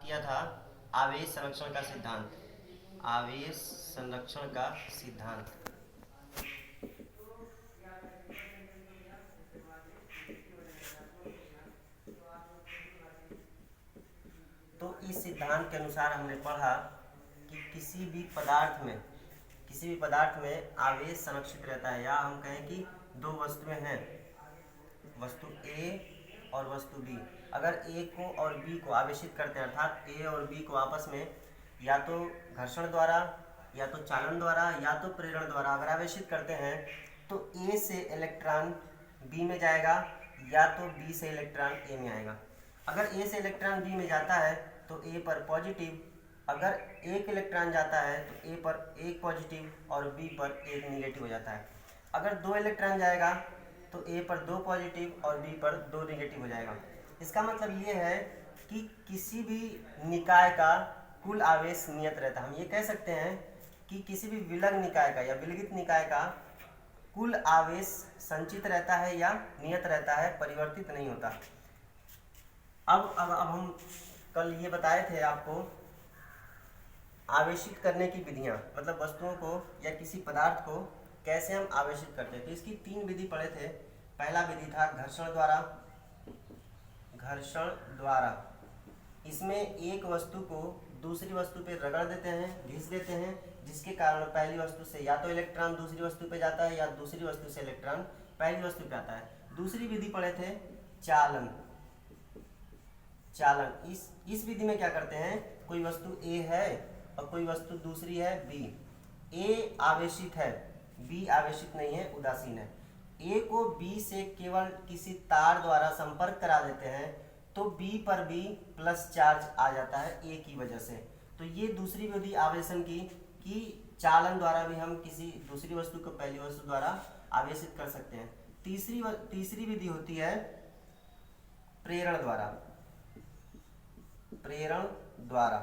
किया था आवेश संरक्षण का सिद्धांत। आवेश संरक्षण का सिद्धांत। तो इस सिद्धांत के अनुसार हमने पढ़ा कि किसी भी पदार्थ में आवेश संरक्षित रहता है, या हम कहें कि दो वस्तुएं हैं, वस्तु ए और वस्तु बी। अगर ए को और बी को आवेशित करते हैं, अर्थात ए और बी को आपस में या तो घर्षण द्वारा, या तो चालन द्वारा, या तो प्रेरण द्वारा अगर आवेशित करते हैं, तो ए से इलेक्ट्रॉन बी में जाएगा, या तो बी से इलेक्ट्रॉन ए में आएगा। अगर ए से इलेक्ट्रॉन बी में जाता है तो ए पर पॉजिटिव, अगर एक इलेक्ट्रॉन जाता है तो ए पर एक पॉजिटिव और बी पर एक निगेटिव हो जाता है। अगर दो इलेक्ट्रॉन जाएगा तो ए पर दो पॉजिटिव और बी पर दो निगेटिव हो जाएगा। इसका मतलब ये है कि किसी भी निकाय का कुल आवेश नियत रहता है। हम ये कह सकते हैं कि किसी भी विलग निकाय का या विलगित निकाय का कुल आवेश संचित रहता है या नियत रहता है, परिवर्तित नहीं होता। अब हम कल ये बताए थे आपको आवेशित करने की विधियां, मतलब वस्तुओं को या किसी पदार्थ को कैसे हम आवेशित करते हैं। तो इसकी तीन विधि पढ़े थे। पहला विधि था घर्षण द्वारा। घर्षण द्वारा इसमें एक वस्तु को दूसरी वस्तु पे रगड़ देते हैं, घिस देते हैं, जिसके कारण पहली वस्तु से या तो इलेक्ट्रॉन दूसरी वस्तु पे जाता है, या दूसरी वस्तु से इलेक्ट्रॉन पहली वस्तु पे आता है। दूसरी विधि पढ़े थे चालन। चालन इस विधि में क्या करते हैं, कोई वस्तु ए है और कोई वस्तु दूसरी है बी। ए आवेशित है, बी आवेशित नहीं है, उदासीन है। ए को बी से केवल किसी तार द्वारा संपर्क करा देते हैं तो बी पर भी प्लस चार्ज आ जाता है ए की वजह से। तो ये दूसरी विधि आवेशन की कि चालन द्वारा भी हम किसी दूसरी वस्तु को पहली वस्तु द्वारा आवेशित कर सकते हैं। तीसरी विधि होती है प्रेरण द्वारा। प्रेरण द्वारा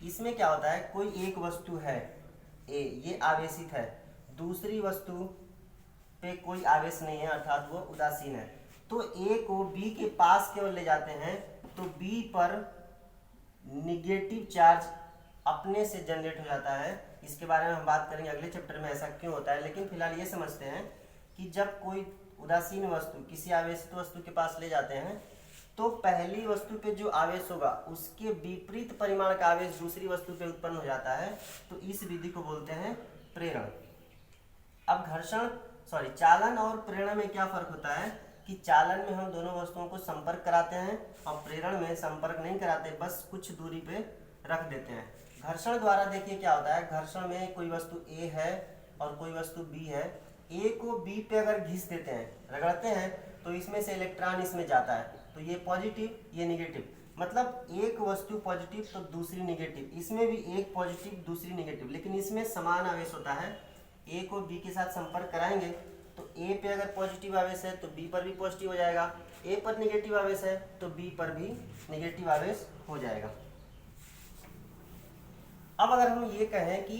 इसमें क्या होता है, कोई एक वस्तु है ए, ये आवेशित है, दूसरी वस्तु पे कोई आवेश नहीं है, अर्थात वो उदासीन है। तो ए को बी के पास केवल ले जाते हैं तो बी पर निगेटिव चार्ज अपने से जनरेट हो जाता है। इसके बारे में हम बात करेंगे अगले चैप्टर में, ऐसा क्यों होता है। लेकिन फिलहाल ये समझते हैं कि जब कोई उदासीन वस्तु किसी आवेशित वस्तु के पास ले जाते हैं तो पहली वस्तु पे जो आवेश होगा उसके विपरीत परिमाण का आवेश दूसरी वस्तु पे उत्पन्न हो जाता है। तो इस विधि को बोलते हैं प्रेरण। अब चालन और प्रेरण में क्या फर्क होता है कि चालन में हम दोनों वस्तुओं को संपर्क कराते हैं और प्रेरण में संपर्क नहीं कराते, बस कुछ दूरी पे रख देते हैं। घर्षण द्वारा देखिए क्या होता है, घर्षण में कोई वस्तु ए है और कोई वस्तु बी है। ए को बी पे अगर घिस देते हैं, रगड़ते हैं, तो इसमें से इलेक्ट्रॉन इसमें जाता है, तो ये पॉजिटिव ये निगेटिव, मतलब एक वस्तु पॉजिटिव तो दूसरी निगेटिव। इसमें भी एक पॉजिटिव दूसरी निगेटिव, लेकिन इसमें समान आवेश होता है। ए को बी के साथ संपर्क कराएंगे तो ए पे अगर पॉजिटिव आवेश है तो बी पर भी पॉजिटिव हो जाएगा, ए पर निगेटिव आवेश है तो बी पर भी निगेटिव आवेश हो जाएगा। अब अगर हम ये कहें कि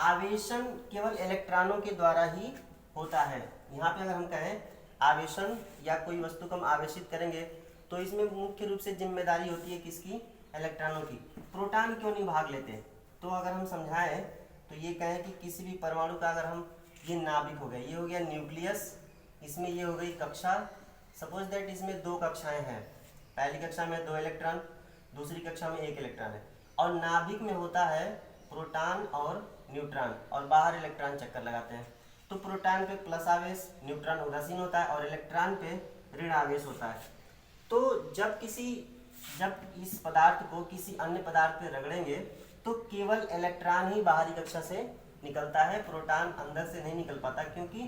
आवेशन केवल इलेक्ट्रॉनों के द्वारा ही होता है, यहाँ पे अगर हम कहें आवेशन या कोई वस्तु को हम आवेशित करेंगे तो इसमें मुख्य रूप से जिम्मेदारी होती है किसकी, इलेक्ट्रॉनों की। प्रोटॉन क्यों नहीं भाग लेते, तो अगर हम समझाएं तो ये कहें कि किसी भी परमाणु का अगर हम, ये नाभिक हो गया, ये हो गया न्यूक्लियस, इसमें ये हो गई कक्षा। सपोज दैट इसमें दो कक्षाएं हैं, पहली कक्षा में दो इलेक्ट्रॉन, दूसरी कक्षा में एक इलेक्ट्रॉन है, और नाभिक में होता है प्रोटॉन और न्यूट्रॉन, और बाहर इलेक्ट्रॉन चक्कर लगाते हैं। तो प्रोटॉन पे प्लस आवेश, न्यूट्रॉन उदासीन होता है, और इलेक्ट्रॉन पे ऋण आवेश होता है। तो जब इस पदार्थ को किसी अन्य पदार्थ पे रगड़ेंगे तो केवल इलेक्ट्रॉन ही बाहरी कक्षा से निकलता है, प्रोटॉन अंदर से नहीं निकल पाता, क्योंकि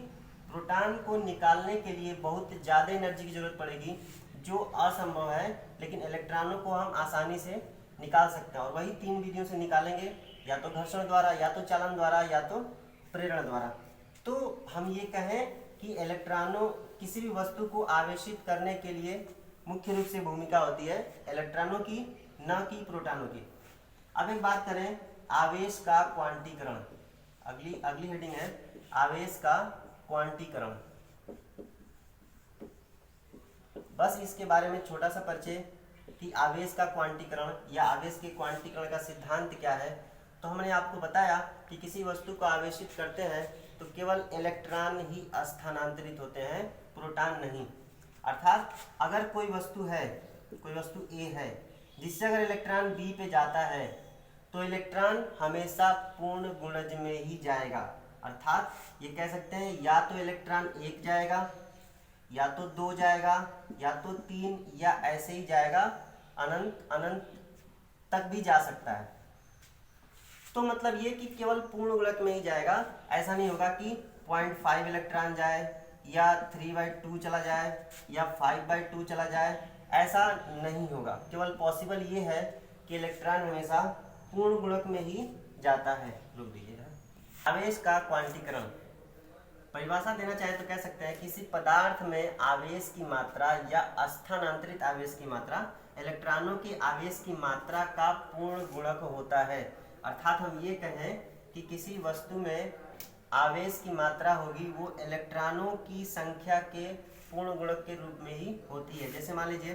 प्रोटॉन को निकालने के लिए बहुत ज़्यादा एनर्जी की जरूरत पड़ेगी, जो असंभव है। लेकिन इलेक्ट्रॉनों को हम आसानी से निकाल सकते हैं, और वही तीन विधियों से निकालेंगे, या तो घर्षण द्वारा, या तो चालन द्वारा, या तो प्रेरण द्वारा। तो हम ये कहें कि इलेक्ट्रॉनों किसी भी वस्तु को आवेशित करने के लिए मुख्य रूप से भूमिका होती है इलेक्ट्रॉनों की, न कि प्रोटॉनों की। अब एक बात करें आवेश का क्वांटीकरण। अगली हेडिंग है आवेश का क्वांटीकरण। बस इसके बारे में छोटा सा परिचय कि कि आवेश का क्वांटीकरण या आवेश के क्वांटीकरण का सिद्धांत क्या है, तो हमने आपको बताया कि किसी वस्तु को आवेशित करते हैं तो केवल इलेक्ट्रॉन ही स्थानांतरित होते हैं, प्रोटॉन नहीं। अर्थात अगर कोई वस्तु है, कोई वस्तु ए है जिससे अगर इलेक्ट्रॉन बी पे जाता है तो इलेक्ट्रॉन हमेशा पूर्ण गुणज में ही जाएगा। अर्थात ये कह सकते हैं या तो इलेक्ट्रॉन 1 जाएगा, या तो 2 जाएगा, या तो 3, या ऐसे ही जाएगा, अनंत अनंत तक भी जा सकता है। तो मतलब ये कि केवल पूर्ण गुणक में ही जाएगा, ऐसा नहीं होगा कि 0.5 इलेक्ट्रॉन जाए या 3/2 चला जाए या 5/2 चला जाए, ऐसा नहीं होगा। केवल पॉसिबल ये है कि इलेक्ट्रॉन हमेशा पूर्ण गुणक में ही जाता है। रुक दीजिए। आवेश का क्वांटीकरण परिभाषा देना चाहे तो कह सकते हैं किसी पदार्थ में आवेश की मात्रा या स्थानांतरित आवेश की मात्रा इलेक्ट्रॉनों के आवेश की मात्रा का पूर्ण गुणक होता है। अर्थात हम ये कहें कि किसी वस्तु में आवेश की मात्रा होगी वो इलेक्ट्रॉनों की संख्या के पूर्ण गुणक के रूप में ही होती है। जैसे मान लीजिए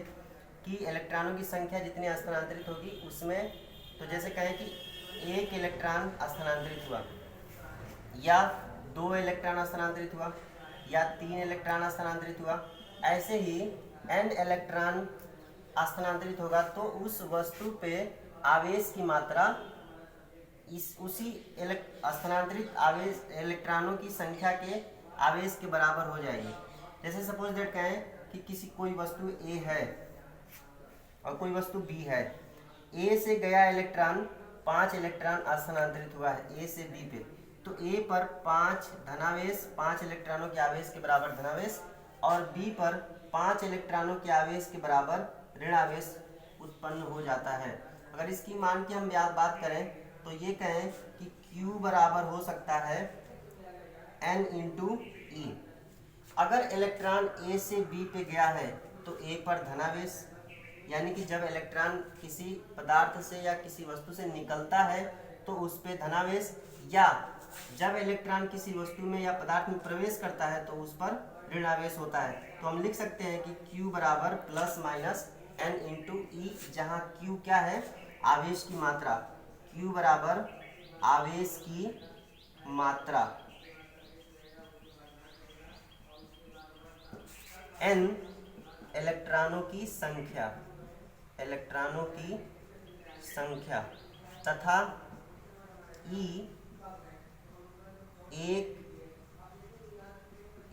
कि इलेक्ट्रॉनों की संख्या जितनी स्थानांतरित होगी उसमें, तो जैसे कहें कि 1 इलेक्ट्रॉन स्थानांतरित हुआ, या 2 इलेक्ट्रॉन स्थानांतरित हुआ, या 3 इलेक्ट्रॉन स्थानांतरित हुआ, ऐसे ही n इलेक्ट्रॉन स्थानांतरित होगा तो उस वस्तु पे आवेश की मात्रा उसी स्थानांतरित आवेश इलेक्ट्रॉनों की संख्या के आवेश के बराबर हो जाएगी। जैसे सपोज दैट कहें कि किसी कोई वस्तु A है और कोई वस्तु B है। A से गया इलेक्ट्रॉन 5 इलेक्ट्रॉन स्थानांतरित हुआ है A से B पे, तो A पर 5 धनावेश 5 इलेक्ट्रॉनों के आवेश के बराबर धनावेश और B पर 5 इलेक्ट्रॉनों के आवेश के बराबर ऋण आवेश उत्पन्न हो जाता है। अगर इसकी मान की हम बात करें तो ये कहें कि Q बराबर हो सकता है N × E। अगर इलेक्ट्रॉन A से B पे गया है तो A पर धनावेश, यानी कि जब इलेक्ट्रॉन किसी पदार्थ से या किसी वस्तु से निकलता है तो उस पे धनावेश, या जब इलेक्ट्रॉन किसी वस्तु में या पदार्थ में प्रवेश करता है तो उस पर ऋण आवेश होता है। तो हम लिख सकते हैं कि Q बराबर ±N × E, जहाँ Q क्या है, आवेश की मात्रा। Q बराबर आवेश की मात्रा, N इलेक्ट्रॉनों की संख्या, इलेक्ट्रॉनों की संख्या, तथा E एक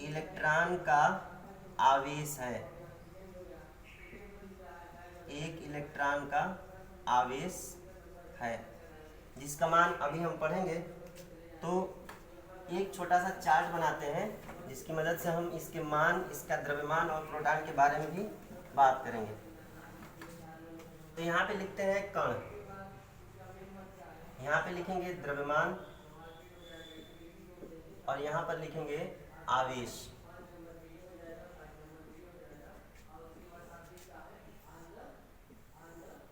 इलेक्ट्रॉन का आवेश है, एक इलेक्ट्रॉन का आवेश है, जिसका मान अभी हम पढ़ेंगे। तो एक छोटा सा चार्ट बनाते हैं जिसकी मदद से हम इसके मान, इसका द्रव्यमान और प्रोटॉन के बारे में भी बात करेंगे। तो यहाँ पे लिखते हैं कण, यहाँ पे लिखेंगे द्रव्यमान और यहाँ पर लिखेंगे आवेश।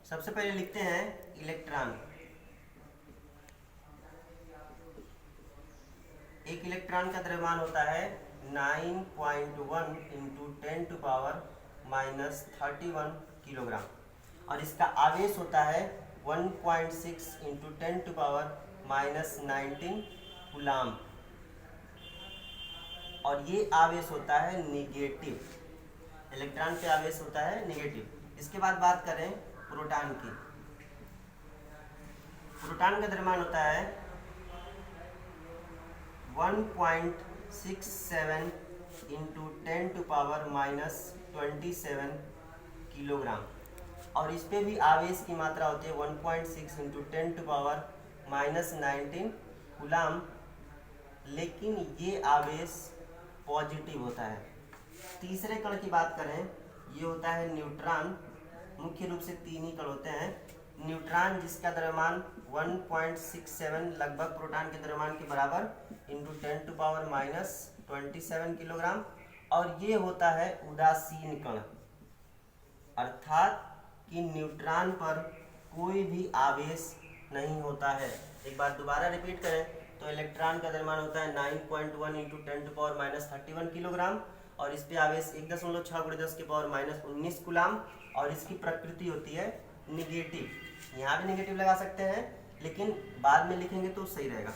सबसे पहले लिखते हैं इलेक्ट्रॉन। एक इलेक्ट्रॉन का द्रव्यमान होता है 9.1 × 10⁻³ किलोग्राम और इसका आवेश होता है 1.6 × 10⁻19 कूलाम, और ये आवेश होता है निगेटिव। इलेक्ट्रॉन पे आवेश होता है निगेटिव। इसके बाद बात करें प्रोटॉन की। प्रोटॉन का द्रव्यमान होता है 1.67 × 10⁻27 किलोग्राम, और इस पे भी आवेश की मात्रा होती है 1.6 × 10⁻19 कूलाम, लेकिन ये आवेश पॉजिटिव होता है। तीसरे कण की बात करें, ये होता है न्यूट्रॉन। मुख्य रूप से 3 ही कण होते हैं। न्यूट्रॉन जिसका द्रव्यमान 1.67 लगभग प्रोटॉन के द्रव्यमान के बराबर × 10⁻27 किलोग्राम, और ये होता है उदासीन कण, अर्थात कि न्यूट्रॉन पर कोई भी आवेश नहीं होता है। एक बार दोबारा रिपीट करें तो इलेक्ट्रॉन का द्रव्यमान होता है 9.1 × 10⁻³ किलोग्राम और इस पे आवेश 1.6 × 10⁻19 कूलाम, और इसकी प्रकृति होती है निगेटिव। यहाँ भी निगेटिव लगा सकते हैं, लेकिन बाद में लिखेंगे तो सही रहेगा।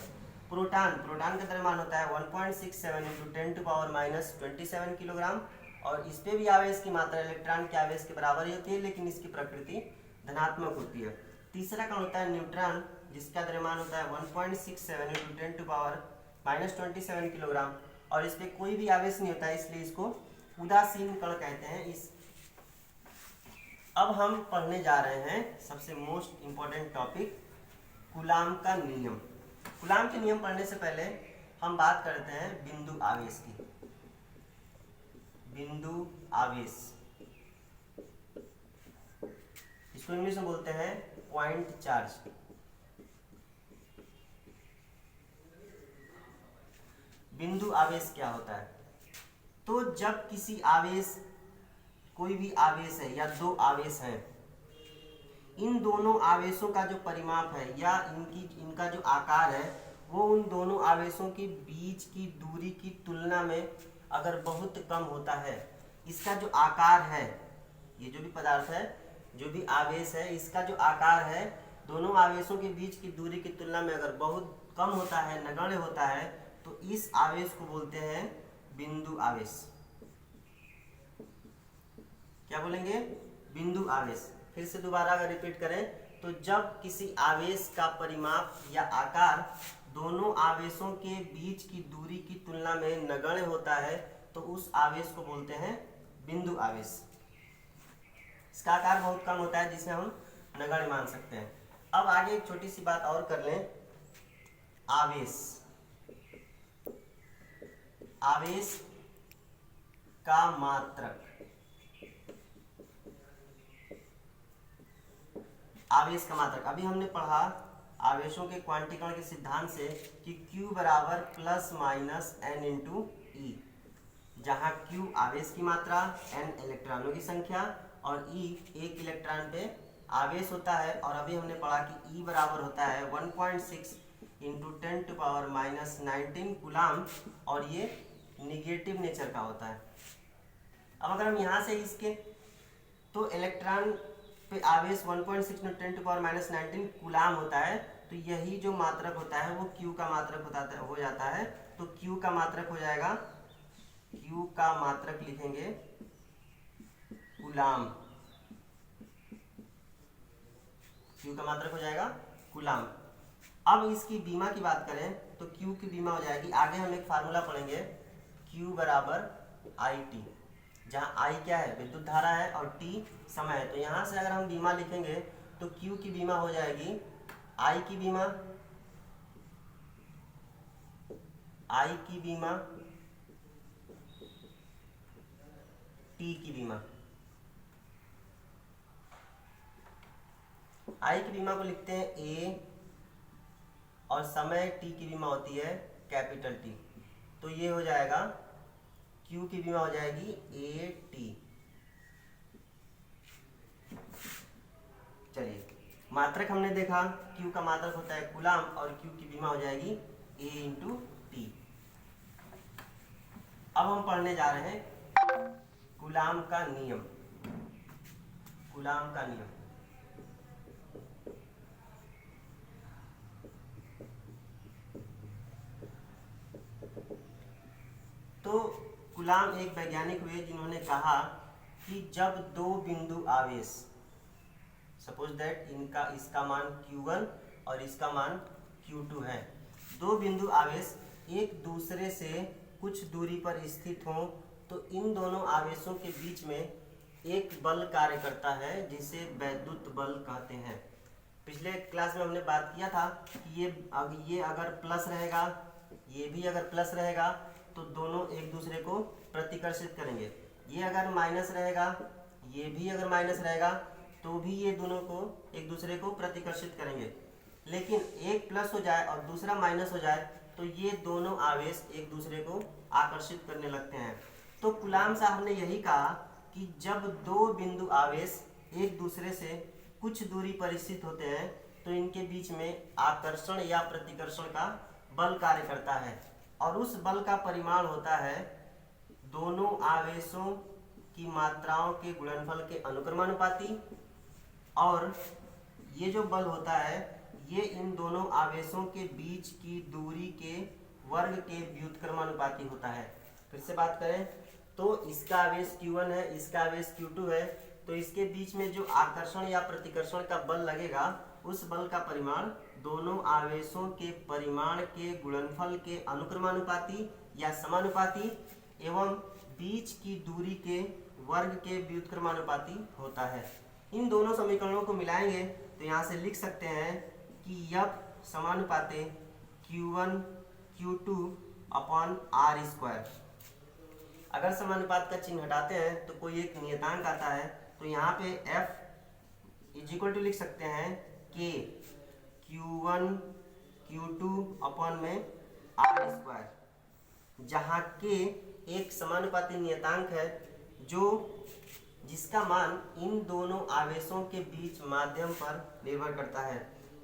प्रोटॉन का द्रव्यमान होता है 1.67 इंटू 10⁻27 किलोग्राम, और इस पे भी आवेश की मात्रा इलेक्ट्रॉन के आवेश के बराबर ही होती है, लेकिन इसकी प्रकृति धनात्मक होती है। तीसरा कण होता है न्यूट्रॉन, जिसका द्रव्यमान होता है 1.67 इंटू 10⁻27 किलोग्राम, और इस पे कोई भी आवेश नहीं होता है, इसलिए इसको उदासीन कण कहते हैं। अब हम पढ़ने जा रहे हैं सबसे मोस्ट इंपॉर्टेंट टॉपिक, कूलाम का नियम। कूलाम के नियम पढ़ने से पहले हम बात करते हैं बिंदु आवेश की। बिंदु आवेश, इसको इंग्लिश में बोलते हैं पॉइंट चार्ज। बिंदु आवेश क्या होता है? तो जब किसी आवेश, कोई भी आवेश है या दो आवेश हैं, इन दोनों आवेशों का जो परिमाप है या इनका जो आकार है, वो उन दोनों आवेशों के बीच की दूरी की तुलना में अगर बहुत कम होता है, इसका जो आकार है, ये जो भी पदार्थ है, जो भी आवेश है, इसका जो आकार है दोनों आवेशों के बीच की दूरी की तुलना में अगर बहुत कम होता है, नगण्य होता है, तो इस आवेश को बोलते हैं बिंदु आवेश। क्या बोलेंगे? बिंदु आवेश। फिर से दोबारा अगर रिपीट करें तो जब किसी आवेश का परिमाप या आकार दोनों आवेशों के बीच की दूरी की तुलना में नगण्य होता है, तो उस आवेश को बोलते हैं बिंदु आवेश। इसका आकार बहुत कम होता है, जिसे हम नगण्य मान सकते हैं। अब आगे एक छोटी सी बात और कर लें, आवेश। आवेश का मात्रक। आवेश का मात्रक, अभी हमने पढ़ा आवेशों के क्वांटीकरण के सिद्धांत से कि Q बराबर प्लस माइनस n इंटू ई, जहाँ Q आवेश की मात्रा, n इलेक्ट्रॉनों की संख्या और E एक इलेक्ट्रॉन पे आवेश होता है। और अभी हमने पढ़ा कि E बराबर होता है 1.6 इंटू 10⁻⁻19 कूलाम, और ये निगेटिव नेचर का होता है। अब अगर हम यहाँ से इसके, तो इलेक्ट्रॉन पे आवेश 1.6 इंटू 10⁻⁻19 कूलाम होता है, तो यही जो मात्रक होता है वो Q का मात्रक हो जाता है। तो Q का मात्रक हो जाएगा, Q का मात्रक लिखेंगे कूलाम। Q का मात्रक हो जाएगा कूलाम। अब इसकी बीमा की बात करें तो Q की बीमा हो जाएगी, आगे हम एक फार्मूला पढ़ेंगे, Q बराबर IT, जहाँ I क्या है? विद्युत धारा है, और T समय है। तो यहाँ से अगर हम बीमा लिखेंगे तो Q की बीमा हो जाएगी I की बीमा, I की बीमा, T की बीमा। I की बीमा को लिखते हैं A, और समय T की बीमा होती है कैपिटल T। तो ये हो जाएगा, Q की बीमा हो जाएगी AT। चलिए, मात्रक हमने देखा, Q का मात्रक होता है कूलाम, और Q की बीमा हो जाएगी A इंटू T। अब हम पढ़ने जा रहे हैं कूलाम का नियम। कूलाम का नियम, तो कूलाम एक वैज्ञानिक हुए जिन्होंने कहा कि जब दो बिंदु आवेश, सपोज दैट इसका मान Q1 और इसका मान Q2 है, दो बिंदु आवेश एक दूसरे से कुछ दूरी पर स्थित हों, तो इन दोनों आवेशों के बीच में एक बल कार्य करता है, जिसे वैद्युत बल कहते हैं। पिछले क्लास में हमने बात किया था कि ये अगर प्लस रहेगा, ये भी अगर प्लस रहेगा, तो दोनों एक दूसरे को प्रतिकर्षित करेंगे। ये अगर माइनस रहेगा, ये भी अगर माइनस रहेगा, तो भी ये दोनों को एक दूसरे को प्रतिकर्षित करेंगे। लेकिन एक प्लस हो जाए और दूसरा माइनस हो जाए, तो ये दोनों आवेश एक दूसरे को आकर्षित करने लगते हैं। तो कूलाम साहब ने यही कहा कि जब दो बिंदु आवेश एक दूसरे से कुछ दूरी पर स्थित होते हैं, तो इनके बीच में आकर्षण या प्रतिकर्षण का बल कार्य करता है, और उस बल का परिमाण होता है दोनों आवेशों की मात्राओं के गुणनफल के अनुक्रमानुपाती, और ये जो बल होता है ये इन दोनों आवेशों के बीच की दूरी के वर्ग के व्युत्क्रमानुपाती होता है। फिर से बात करें तो इसका आवेश Q1 है, इसका आवेश Q2 है, तो इसके बीच में जो आकर्षण या प्रतिकर्षण का बल लगेगा उस बल का परिमाण दोनों आवेशों के परिमाण के गुणनफल के अनुक्रमानुपाती या समानुपाती एवं बीच की दूरी के वर्ग के व्युत्क्रमानुपाती होता है। इन दोनों समीकरणों को मिलाएंगे तो यहाँ से लिख सकते हैं कि F समानुपाते Q1 Q2 upon R square. अगर समानुपात का चिन्ह हटाते हैं तो कोई एक नियतांक आता है, तो यहाँ पे F इज इक्वल टू लिख सकते हैं K Q1 Q2 अपॉन में R स्क्वायर, जहाँ K एक समानुपाती नियतांक है जिसका मान इन दोनों आवेशों के बीच माध्यम पर निर्भर करता है।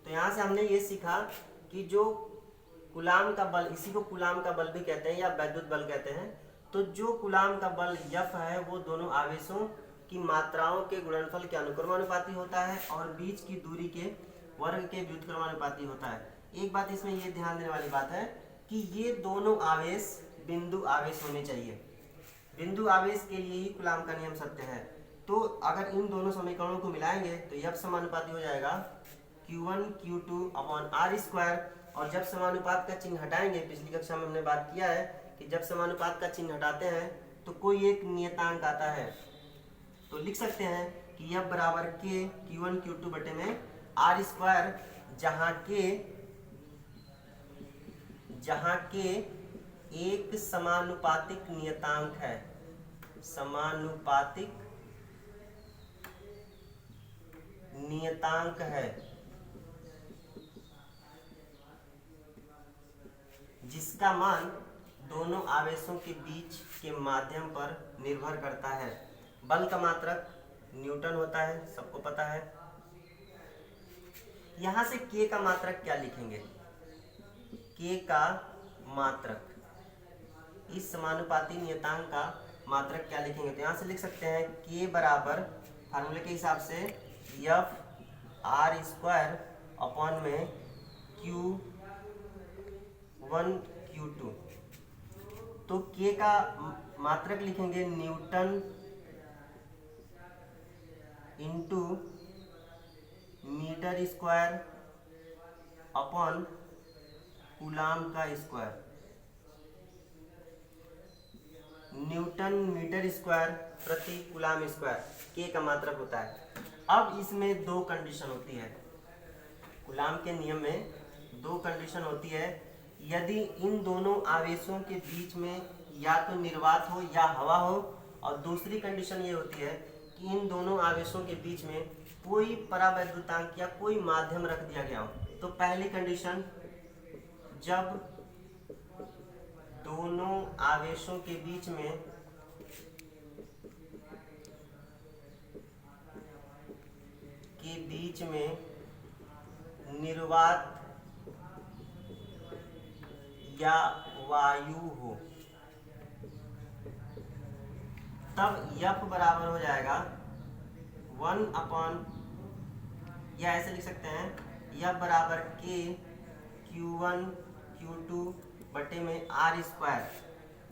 तो यहाँ से हमने ये सीखा कि जो कूलाम का बल, इसी को कूलाम का बल भी कहते हैं या वैद्युत बल कहते हैं, तो जो कूलाम का बल F है वो दोनों आवेशों की मात्राओं के गुणनफल के अनुक्रमानुपाती होता है और बीच की दूरी के वर्ग के व्युत्क्रमानुपाती होता है। एक बात इसमें ये ध्यान देने वाली बात है कि ये दोनों आवेश बिंदु आवेश होने चाहिए। बिंदु आवेश के लिए ही कूलाम का नियम सत्य है। तो अगर इन दोनों समीकरणों को मिलाएंगे तो F समानुपाती हो जाएगा Q1 Q2 upon R square, और जब समानुपात का चिन्ह हटाएंगे, पिछली कक्षा में हमने बात किया है कि जब समानुपात का चिन्ह हटाते हैं तो कोई एक नियतांक आता है, तो लिख सकते हैं कि F बराबर K Q1 Q2 बटे में R स्क्वायर, जहाँ K एक समानुपातिक नियतांक है, समानुपातिक नियतांक है जिसका मान दोनों आवेशों के बीच के माध्यम पर निर्भर करता है। बल का मात्रक न्यूटन होता है, सबको पता है। यहां से K का मात्रक क्या लिखेंगे? K का मात्रक, इस समानुपाती नियतांक का मात्रक क्या लिखेंगे? तो यहां से लिख सकते हैं K बराबर फार्मूले के हिसाब से F R स्क्वायर अपॉन में Q1 Q2। तो K का मात्रक लिखेंगे newton into metre square upon coulomb का स्क्वायर। न्यूटन मीटर स्क्वायर प्रति कूलाम स्क्वायर K का मात्रक होता है। अब इसमें दो कंडीशन होती है, कूलाम के नियम में दो कंडीशन होती है। यदि इन दोनों आवेशों के बीच में या तो निर्वात हो या हवा हो, और दूसरी कंडीशन ये होती है कि इन दोनों आवेशों के बीच में कोई परावैद्युतांक या कोई माध्यम रख दिया गया हो। तो पहली कंडीशन, जब दोनों आवेशों के बीच में निर्वात या वायु हो, तब F बराबर हो जाएगा 1 अपॉन, या ऐसे लिख सकते हैं F बराबर K Q1 Q2 बटे में R स्क्वायर,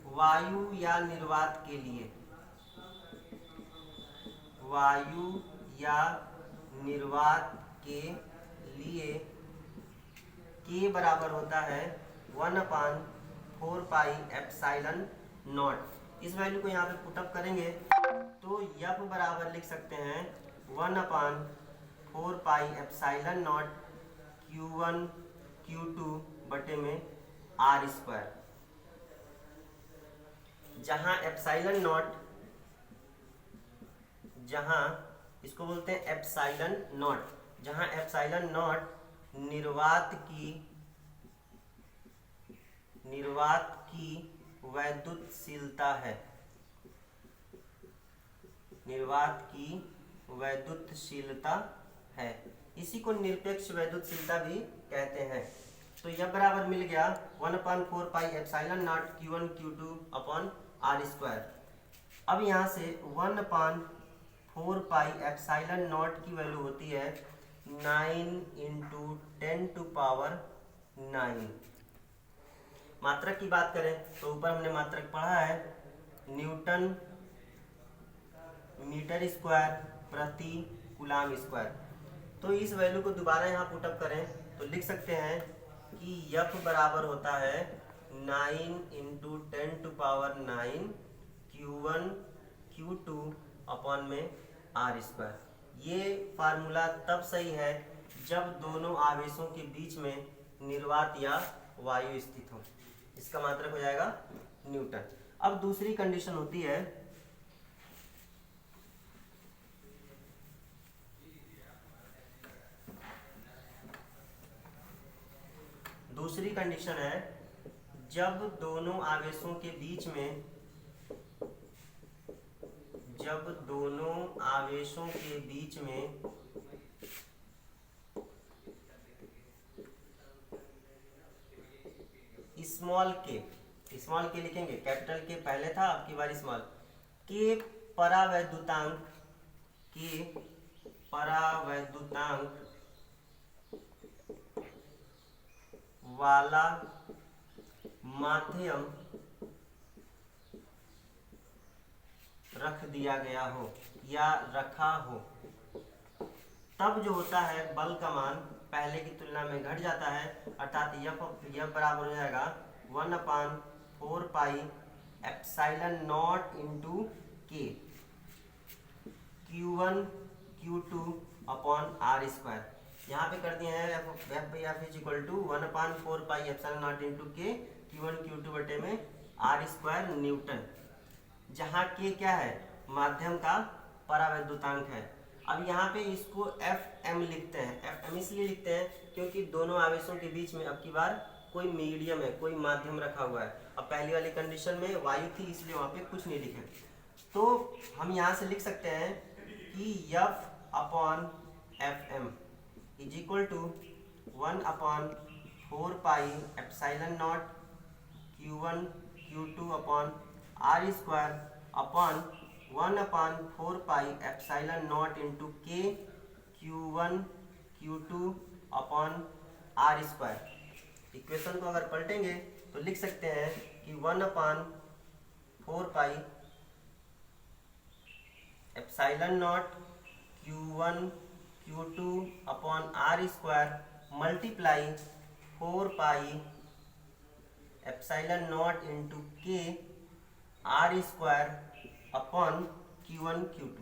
वायु या निर्वात के लिए, वायु या निर्वात के लिए K बराबर होता है 1/4 पाई एप्सिलॉन नॉट। इस वैल्यू को यहाँ पे पुटअप करेंगे तो F बराबर लिख सकते हैं 1/4 pi epsilon naught Q1 Q2 बटे में R स्क्वायर, जहाँ एप्सिलॉन नॉट, जहाँ इसको बोलते हैं एप्सिलॉन नॉट, जहाँ एप्सिलॉन नॉट निर्वात की वैद्युतशीलता है, निर्वात की वैद्युतशीलता है, इसी को निरपेक्ष वैद्युतशीलता भी कहते हैं। तो यह बराबर मिल गया 1/4 pi epsilon naught Q1 Q2 upon R square. अब यहाँ से 1/4 पाई एप्सिलॉन नॉट की वैल्यू होती है 9 × 10⁹ मात्रक की बात करें तो ऊपर हमने मात्रक पढ़ा है न्यूटन मीटर स्क्वायर प्रति कूलाम स्क्वायर। तो इस वैल्यू को दोबारा यहाँ पुटअप करें तो लिख सकते हैं कि F बराबर होता है 9 × 10⁹ Q1 Q2 अपॉन में R²। ये फार्मूला तब सही है जब दोनों आवेशों के बीच में निर्वात या वायु स्थित हो। इसका मात्रक हो जाएगा न्यूटन। अब दूसरी कंडीशन होती है जब दोनों आवेशों के बीच में स्मॉल के लिखेंगे, कैपिटल के पहले था, अब की बार स्मॉल के परावैद्युतांक वाला माध्यम रख दिया गया हो या रखा हो, तब जो होता है बल का मान पहले की तुलना में घट जाता है, अर्थात F बराबर हो जाएगा 1/4 pi epsilon naught into K Q1 Q2 upon R²। यहाँ पे कर दिए हैं F is equal to 1/4 pi epsilon naught into K Q1 Q2 बटे में R² न्यूटन, जहाँ के क्या है माध्यम का परावैद्युतांक है। अब यहाँ पे इसको Fm लिखते हैं। Fm इसलिए लिखते हैं क्योंकि दोनों आवेशों के बीच में अब की बार कोई मीडियम है, कोई माध्यम रखा हुआ है। अब पहली वाली कंडीशन में वायु थी इसलिए वहाँ पे कुछ नहीं लिखे, तो हम यहाँ से लिख सकते हैं कि F/Fm is equal to 1/4 pi epsilon naught Q1 Q2 upon R² upon 1/4 pi epsilon naught into K Q1 Q2 upon R²। Equation को अगर पलटेंगे तो लिख सकते हैं कि 1/4 pi epsilon naught Q1 Q2 upon R² multiply 4 पाई एप्सिलॉन नॉट इंटू के R² upon Q1 Q2।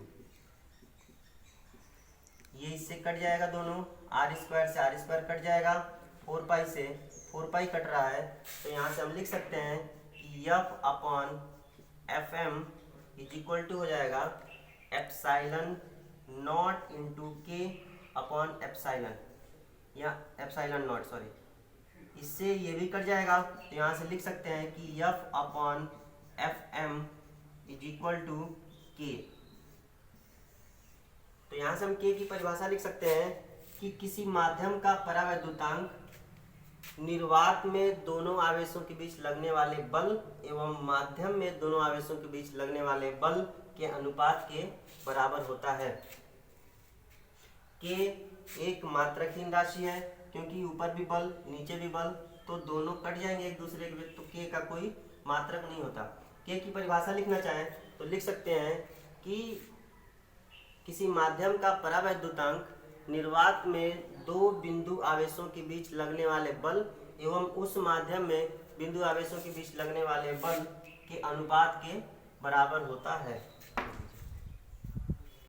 ये इससे कट जाएगा, दोनों R² से R² कट जाएगा, 4 पाई से 4 पाई कट रहा है, तो यहाँ से हम लिख सकते हैं कि F/Fm इज इक्वल टू हो जाएगा एप्सिलॉन नॉट इंटू के अपॉन एप्सिलॉन या एप्सिलॉन नॉट, सॉरी, इससे ये भी कट जाएगा, तो यहाँ से लिख सकते हैं कि F/Fm इज इक्वल टू के। तो यहाँ से हम के की परिभाषा लिख सकते हैं कि किसी माध्यम का परावैद्युतांक निर्वात में दोनों आवेशों के बीच लगने वाले बल एवं माध्यम में दोनों आवेशों के बीच लगने वाले बल के अनुपात के बराबर होता है। के एक मात्रकहीन राशि है, क्योंकि ऊपर भी बल नीचे भी बल, तो दोनों कट जाएंगे एक दूसरे के बीच, तो के का कोई मात्रक नहीं होता। के की परिभाषा लिखना चाहें तो लिख सकते हैं कि किसी माध्यम का परावैद्युतांक निर्वात में दो बिंदु आवेशों के बीच लगने वाले बल एवं उस माध्यम में बिंदु आवेशों के बीच लगने वाले बल के अनुपात के बराबर होता है।